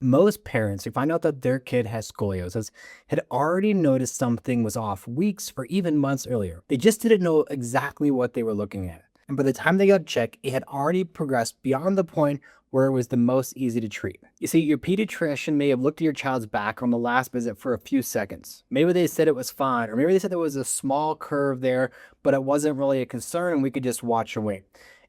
Most parents who find out that their kid has scoliosis had already noticed something was off weeks or even months earlier. They just didn't know exactly what they were looking at. And by the time they got checked, it had already progressed beyond the point where it was the most easy to treat. You see, your pediatrician may have looked at your child's back on the last visit for a few seconds. Maybe they said it was fine, or maybe they said there was a small curve there, but it wasn't really a concern and we could just watch and wait.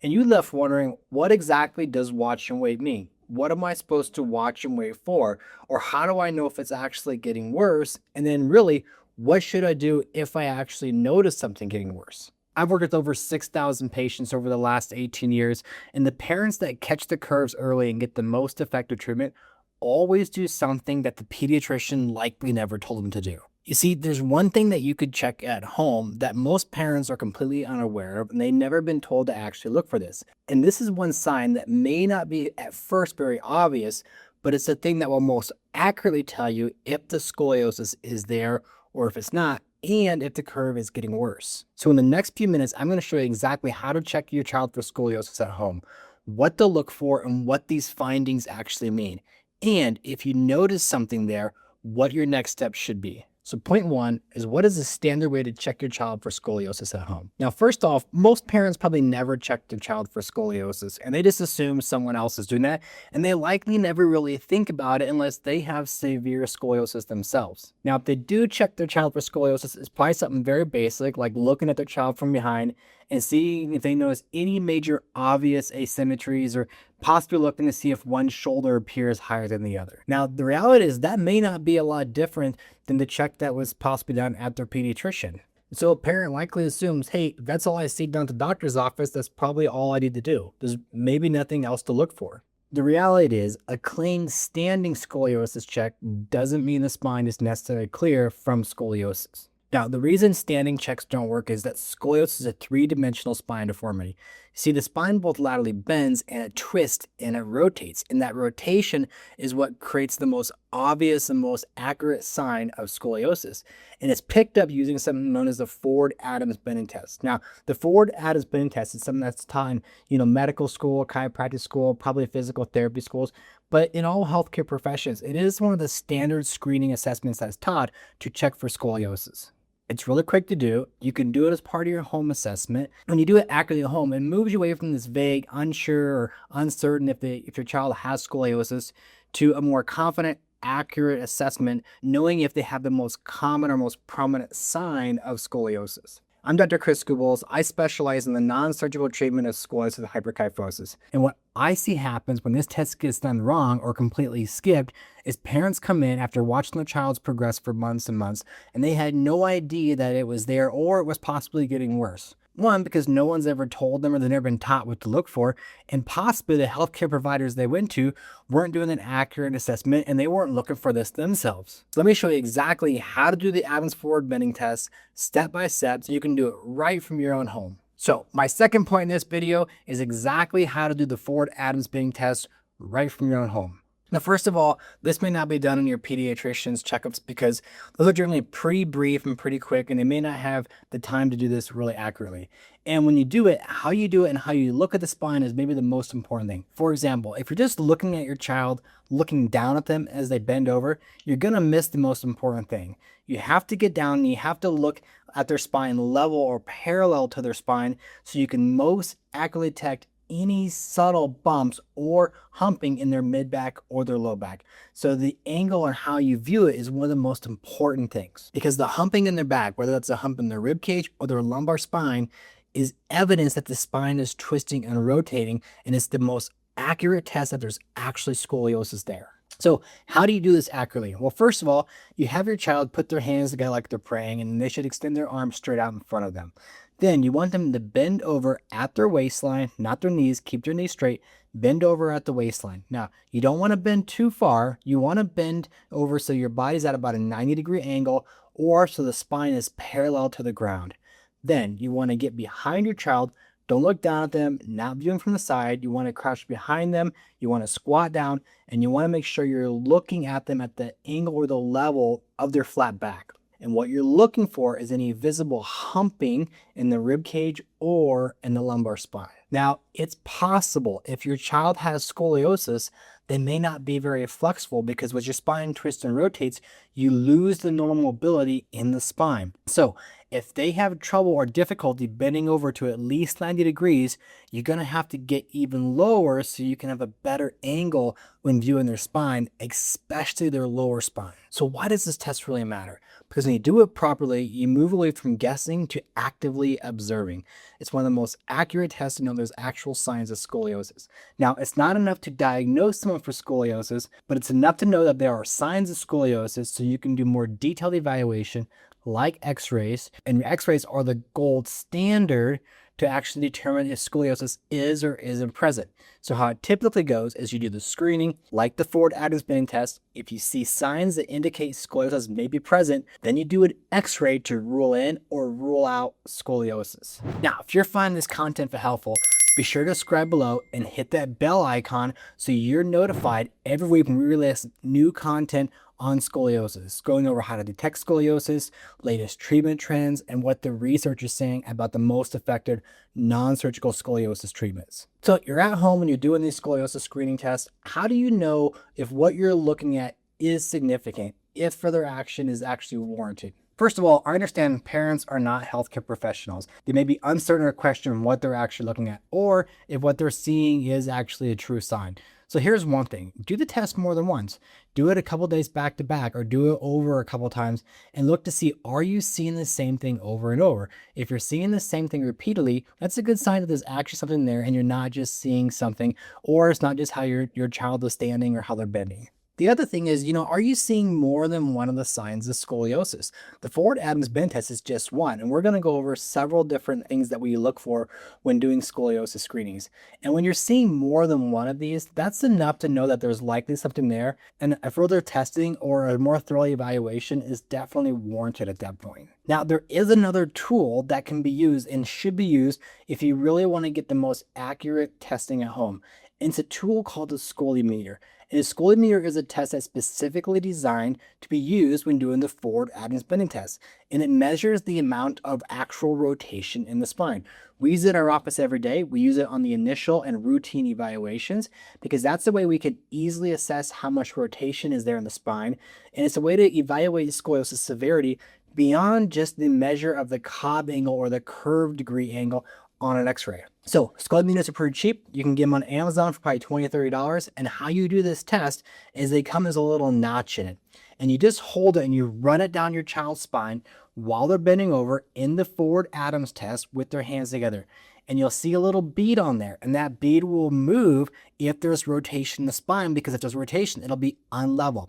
And you left wondering, what exactly does watch and wait mean? What am I supposed to watch and wait for? Or how do I know if it's actually getting worse? And then, really, what should I do if I actually notice something getting worse? I've worked with over 6,000 patients over the last 18 years, and the parents that catch the curves early and get the most effective treatment always do something that the pediatrician likely never told them to do. You see, there's one thing that you could check at home that most parents are completely unaware of, and they've never been told to actually look for this. And this is one sign that may not be at first very obvious, but it's the thing that will most accurately tell you if the scoliosis is there or if it's not, and if the curve is getting worse. So in the next few minutes, I'm going to show you exactly how to check your child for scoliosis at home, what to look for, and what these findings actually mean. And if you notice something there, what your next step should be. So point one is, what is the standard way to check your child for scoliosis at home? Now, first off, most parents probably never check their child for scoliosis, and they just assume someone else is doing that, and they likely never really think about it unless they have severe scoliosis themselves. Now, if they do check their child for scoliosis, it's probably something very basic, like looking at their child from behind and seeing if they notice any major obvious asymmetries, or possibly looking to see if one shoulder appears higher than the other. Now, the reality is that may not be a lot different than the check that was possibly done at their pediatrician. So a parent likely assumes, hey, if that's all I see down at the doctor's office, that's probably all I need to do. There's maybe nothing else to look for. The reality is, a clean standing scoliosis check doesn't mean the spine is necessarily clear from scoliosis. Now, the reason standing checks don't work is that scoliosis is a three-dimensional spine deformity. See, the spine both laterally bends and it twists and it rotates, and that rotation is what creates the most obvious and most accurate sign of scoliosis. And it's picked up using something known as the Ford-Adams bending test. Now, the Ford-Adams bending test is something that's taught in, medical school, chiropractic school, probably physical therapy schools, but in all healthcare professions, it is one of the standard screening assessments that's taught to check for scoliosis. It's really quick to do. You can do it as part of your home assessment. When you do it accurately at home, it moves you away from this vague, unsure, or uncertain if your child has scoliosis to a more confident, accurate assessment, knowing if they have the most common or most prominent sign of scoliosis. I'm Dr. Chris Skubles. I specialize in the non-surgical treatment of scoliosis and hyperkyphosis. And what I see happens when this test gets done wrong or completely skipped is parents come in after watching their child's progress for months and months, and they had no idea that it was there or it was possibly getting worse. One, because no one's ever told them or they've never been taught what to look for, and possibly the healthcare providers they went to weren't doing an accurate assessment and they weren't looking for this themselves. So let me show you exactly how to do the Adams Ford bending test step by step so you can do it right from your own home. So my second point in this video is exactly how to do the Ford-Adams bending test right from your own home. Now, first of all, this may not be done in your pediatrician's checkups because those are generally pretty brief and pretty quick, and they may not have the time to do this really accurately. And when you do it, how you do it and how you look at the spine is maybe the most important thing. For example, if you're just looking at your child, looking down at them as they bend over, you're going to miss the most important thing. You have to get down and you have to look at their spine level or parallel to their spine so you can most accurately detect any subtle bumps or humping in their mid-back or their low back. So the angle and how you view it is one of the most important things, because the humping in their back, whether that's a hump in their rib cage or their lumbar spine, is evidence that the spine is twisting and rotating, and it's the most accurate test that there's actually scoliosis there. So how do you do this accurately? Well, first of all, you have your child put their hands together like they're praying, and they should extend their arms straight out in front of them. Then you want them to bend over at their waistline, not their knees. Keep their knees straight. Bend over at the waistline. Now, you don't want to bend too far. You want to bend over so your body's at about a 90-degree angle, or so the spine is parallel to the ground. Then you want to get behind your child. Don't look down at them, not viewing from the side. You want to crouch behind them. You want to squat down, and you want to make sure you're looking at them at the angle or the level of their flat back. And what you're looking for is any visible humping in the rib cage or in the lumbar spine. Now, it's possible if your child has scoliosis they may not be very flexible because as your spine twists and rotates, you lose the normal mobility in the spine. So if they have trouble or difficulty bending over to at least 90 degrees, you're going to have to get even lower so you can have a better angle when viewing their spine, especially their lower spine. So why does this test really matter? Because when you do it properly, you move away from guessing to actively observing. It's one of the most accurate tests to know there's actual signs of scoliosis. Now, it's not enough to diagnose someone for scoliosis, but it's enough to know that there are signs of scoliosis so you can do more detailed evaluation like x-rays, and x-rays are the gold standard to actually determine if scoliosis is or isn't present. So how it typically goes is you do the screening, like the forward Adams bending test. If you see signs that indicate scoliosis may be present, then you do an x-ray to rule in or rule out scoliosis. Now, if you're finding this content helpful, be sure to subscribe below and hit that bell icon so you're notified every week when we release new content on scoliosis, going over how to detect scoliosis, latest treatment trends, and what the research is saying about the most effective non-surgical scoliosis treatments. So you're at home and you're doing these scoliosis screening tests. How do you know if what you're looking at is significant, if further action is actually warranted? First of all, I understand parents are not healthcare professionals. They may be uncertain or question what they're actually looking at, or if what they're seeing is actually a true sign. So here's one thing. Do the test more than once. Do it a couple days back to back, or do it over a couple times and look to see, are you seeing the same thing over and over? If you're seeing the same thing repeatedly, that's a good sign that there's actually something there and you're not just seeing something, or it's not just how your child is standing or how they're bending. The other thing is, are you seeing more than one of the signs of scoliosis? The forward Adams bend test is just one, and we're going to go over several different things that we look for when doing scoliosis screenings. And when you're seeing more than one of these, that's enough to know that there's likely something there, and a further testing or a more thorough evaluation is definitely warranted at that point. Now, there is another tool that can be used and should be used if you really want to get the most accurate testing at home. And it's a tool called the Scoliometer. And a Scoliometer is a test that's specifically designed to be used when doing the forward Adams bending test. And it measures the amount of actual rotation in the spine. We use it in our office every day. We use it on the initial and routine evaluations because that's the way we can easily assess how much rotation is there in the spine. And it's a way to evaluate scoliosis severity beyond just the measure of the Cobb angle or the curved degree angle on an x-ray. So Scoliometers are pretty cheap. You can get them on Amazon for probably $20 or $30. And how you do this test is they come as a little notch in it. And you just hold it and you run it down your child's spine while they're bending over in the forward Adams test with their hands together. And you'll see a little bead on there, and that bead will move if there's rotation in the spine, because if there's rotation, it'll be unlevel.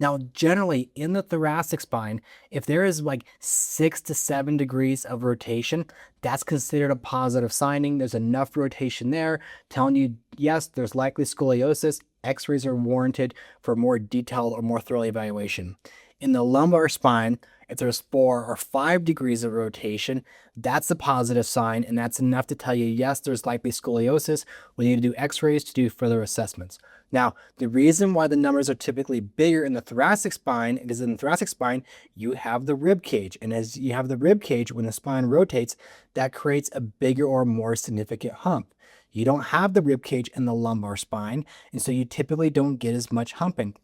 Now, generally in the thoracic spine, if there is like 6 to 7 degrees of rotation, that's considered a positive signing. There's enough rotation there telling you, yes, there's likely scoliosis. X-rays are warranted for more detailed or more thorough evaluation. In the lumbar spine, if there's 4 or 5 degrees of rotation, that's a positive sign, and that's enough to tell you, yes, there's likely scoliosis. We need to do x-rays to do further assessments. Now, the reason why the numbers are typically bigger in the thoracic spine is in the thoracic spine, you have the rib cage. And as you have the rib cage, when the spine rotates, that creates a bigger or more significant hump. You don't have the rib cage in the lumbar spine, and so you typically don't get as much humping.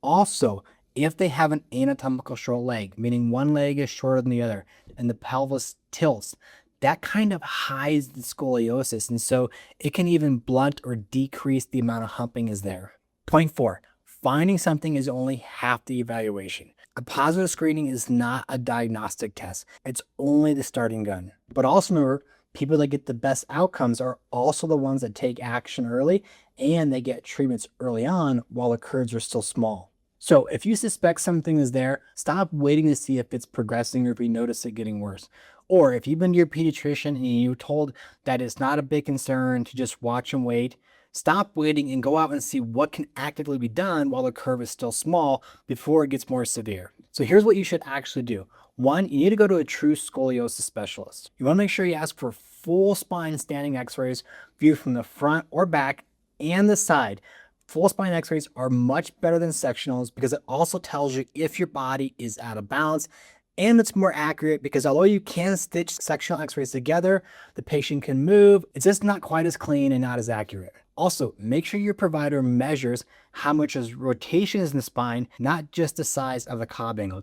Also, if they have an anatomical short leg, meaning one leg is shorter than the other, and the pelvis tilts, that kind of hides the scoliosis, and so it can even blunt or decrease the amount of humping is there. Point 4, finding something is only half the evaluation. A positive screening is not a diagnostic test. It's only the starting gun. But also remember, people that get the best outcomes are also the ones that take action early, and they get treatments early on while the curves are still small. So if you suspect something is there, stop waiting to see if it's progressing or if you notice it getting worse. Or if you've been to your pediatrician and you're told that it's not a big concern to just watch and wait, stop waiting and go out and see what can actively be done while the curve is still small before it gets more severe. So here's what you should actually do. 1, you need to go to a true scoliosis specialist. You want to make sure you ask for full spine standing x-rays viewed from the front or back and the side. Full spine x-rays are much better than sectionals because it also tells you if your body is out of balance, and it's more accurate because although you can stitch sectional x-rays together, the patient can move, it's just not quite as clean and not as accurate. Also, make sure your provider measures how much rotation is in the spine, not just the size of the cob angle.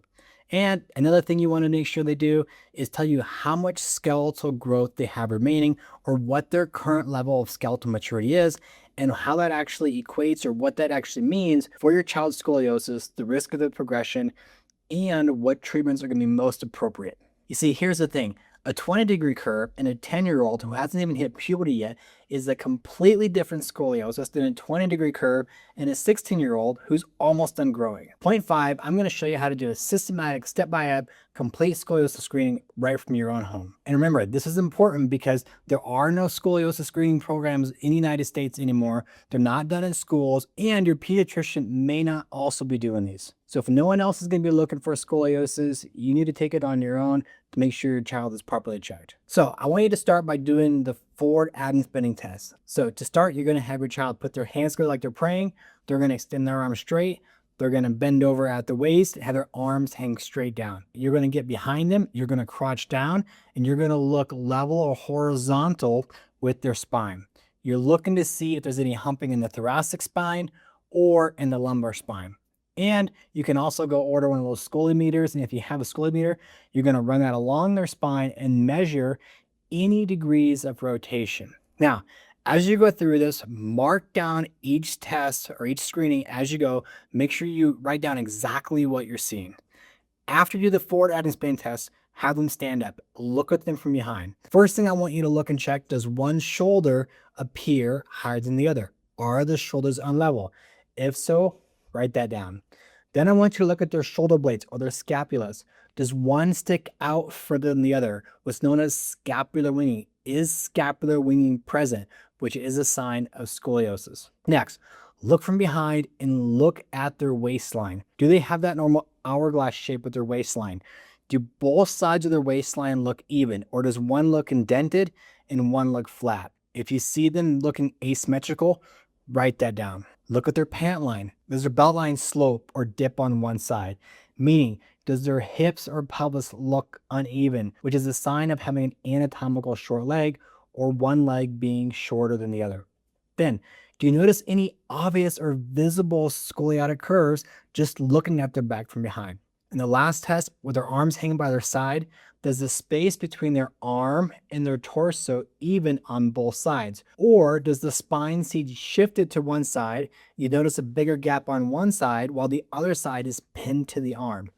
And another thing you want to make sure they do is tell you how much skeletal growth they have remaining or what their current level of skeletal maturity is and how that actually equates or what that actually means for your child's scoliosis, the risk of the progression, and what treatments are going to be most appropriate. You see, here's the thing. A 20-degree curve in a 10-year-old who hasn't even hit puberty yet is a completely different scoliosis than a 20-degree curve in a 16-year-old who's almost done growing. Point 5, I'm going to show you how to do a systematic step-by-step complete scoliosis screening right from your own home. And remember, this is important because there are no scoliosis screening programs in the United States anymore. They're not done in schools, and your pediatrician may not also be doing these. So if no one else is going to be looking for scoliosis, you need to take it on your own to make sure your child is properly checked. So I want you to start by doing the forward abdomen bending test. So to start, you're going to have your child put their hands together like they're praying. They're going to extend their arms straight. They're going to bend over at the waist, have their arms hang straight down. You're going to get behind them. You're going to crouch down, and you're going to look level or horizontal with their spine. You're looking to see if there's any humping in the thoracic spine or in the lumbar spine. And you can also go order one of those scoliometers. And if you have a scoliometer, you're going to run that along their spine and measure any degrees of rotation. Now, as you go through this, mark down each test or each screening as you go. Make sure you write down exactly what you're seeing. After you do the forward abdomen bending test, have them stand up. Look at them from behind. First thing I want you to look and check, does one shoulder appear higher than the other? Are the shoulders unlevel? If so, write that down. Then I want you to look at their shoulder blades or their scapulas. Does one stick out further than the other? What's known as scapular winging. Is scapular winging present, which is a sign of scoliosis? Next, look from behind and look at their waistline. Do they have that normal hourglass shape with their waistline? Do both sides of their waistline look even, or does one look indented and one look flat? If you see them looking asymmetrical, write that down. Look at their pant line. Does their belt line slope or dip on one side? Meaning, does their hips or pelvis look uneven, which is a sign of having an anatomical short leg or one leg being shorter than the other? Then, do you notice any obvious or visible scoliotic curves just looking at their back from behind? In the last test, with their arms hanging by their side, does the space between their arm and their torso even on both sides? Or does the spine seat shifted to one side? You notice a bigger gap on one side while the other side is pinned to the arm.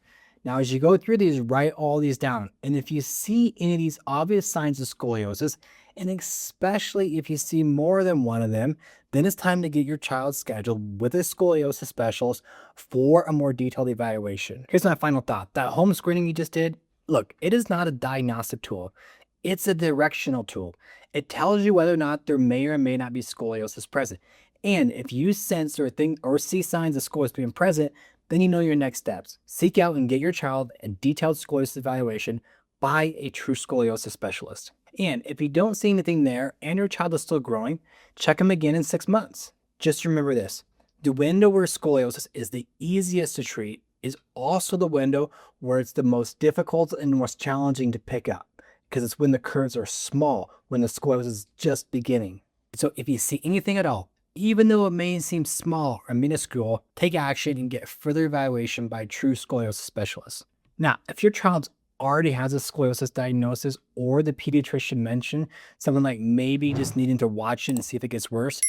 Now, as you go through these, write all these down. And if you see any of these obvious signs of scoliosis, and especially if you see more than one of them, then it's time to get your child scheduled with a scoliosis specialist for a more detailed evaluation. Here's my final thought. That home screening you just did, look, it is not a diagnostic tool. It's a directional tool. It tells you whether or not there may or may not be scoliosis present. And if you sense or think or see signs of scoliosis being present, then you know your next steps. Seek out and get your child a detailed scoliosis evaluation by a true scoliosis specialist. And if you don't see anything there and your child is still growing, check them again in 6 months. Just remember this. The window where scoliosis is the easiest to treat is also the window where it's the most difficult and most challenging to pick up, because it's when the curves are small, when the scoliosis is just beginning. So if you see anything at all, even though it may seem small or minuscule, take action and get further evaluation by a true scoliosis specialist. Now, if your child already has a scoliosis diagnosis or the pediatrician mentioned something like maybe just needing to watch it and see if it gets worse,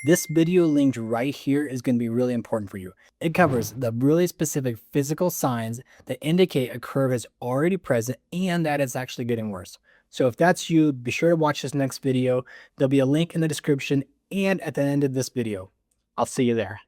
this video linked right here is going to be really important for you. It covers the really specific physical signs that indicate a curve is already present and that it's actually getting worse. So if that's you, be sure to watch this next video. There'll be a link in the description and at the end of this video. I'll see you there.